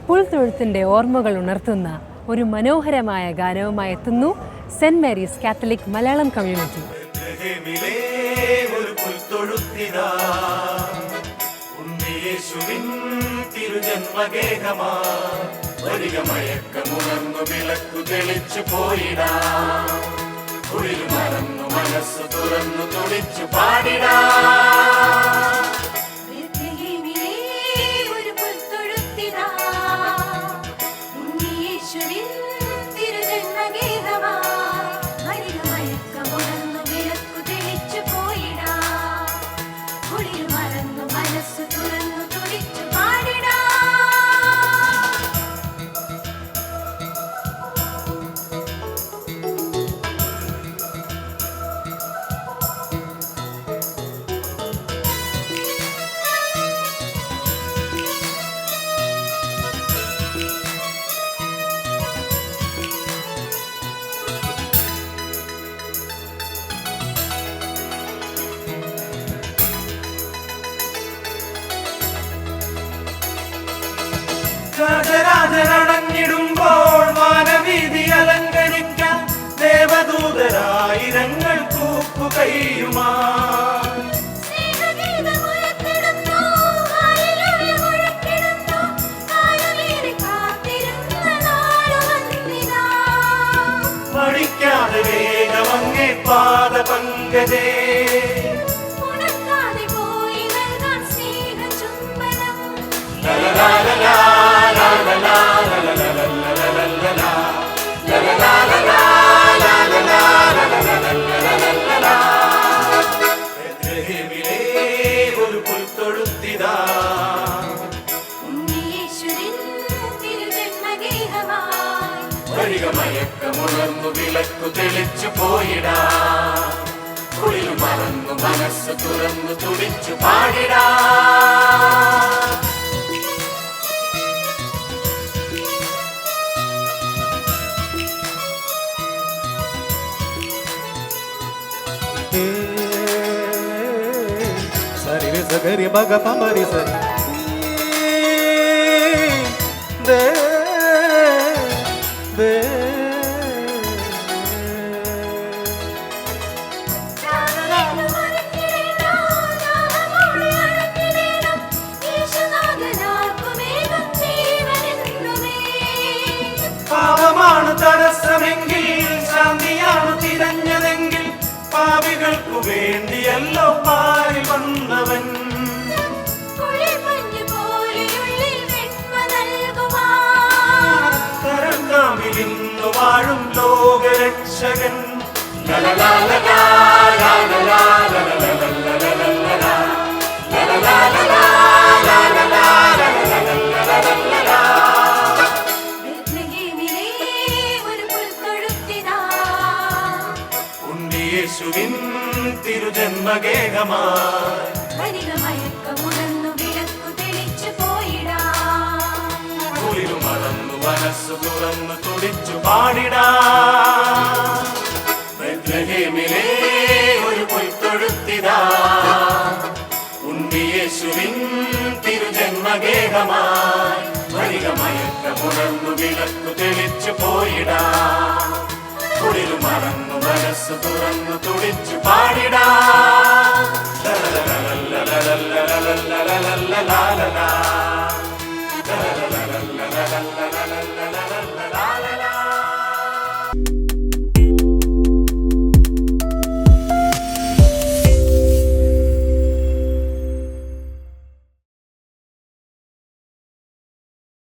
പുൽത്തൊഴുത്തിൻ്റെ ഓർമ്മകൾ ഉണർത്തുന്ന ഒരു മനോഹരമായ ഗാനവുമായി എത്തുന്നു saint Mary's Catholic Malayalam community. മനസ്സ് തുറന്നു തുടിച്ചു പാടിടാ. രാജരാജനടഞ്ഞിടുമ്പോൾ വാനവീതി അലങ്കരിക്കാൻ ദേവദൂതരായിരങ്ങൾ കൂപ്പു കൈയുമാ. പഠിക്കാതെ വേഗമങ്ങേ പാദ പങ്കജേ ഒരു പുൽത്തൊഴുത്തിതാ. മയക്കമുണർന്നു വിളക്കു തെളിച്ചു പോയിടാ. കുളിൽ മറന്നു മനസ്സ് തുറന്നു തുടിച്ചു പാടിടാ. సరి సగరి మగ పమరి సరి దే దే പാപമാണ് തടസ്സമെങ്കിൽ ശാന്തിയാണ് തിരഞ്ഞതെങ്കിൽ പാപികൾക്കു വേണ്ടിയല്ലോ മാറി വന്നവൻ. കരക്കാമിലിന്നു വാഴും ലോകരക്ഷകൻ. യേശുവിൻ തിരുജന്മഗേഹമായി കുളിരു മറന്നു മനസ്സു തുറന്നു തുടിച്ചു പാടിടാ. ബെത്ലഹേമിലെ ഒരു പുൽത്തൊഴുത്തിതാ. ഉണ്ണിയേശുവിൻ തിരുജന്മഗേഹമായി മയക്കമുണർന്നു വിളക്കു തെളിച്ചു പോയിടാ. കുളിരു മറന്നു മനസ്സ് തുറന്നു തുടിച്ചു പാടിടാ. la la la la la la la la la la la la la la la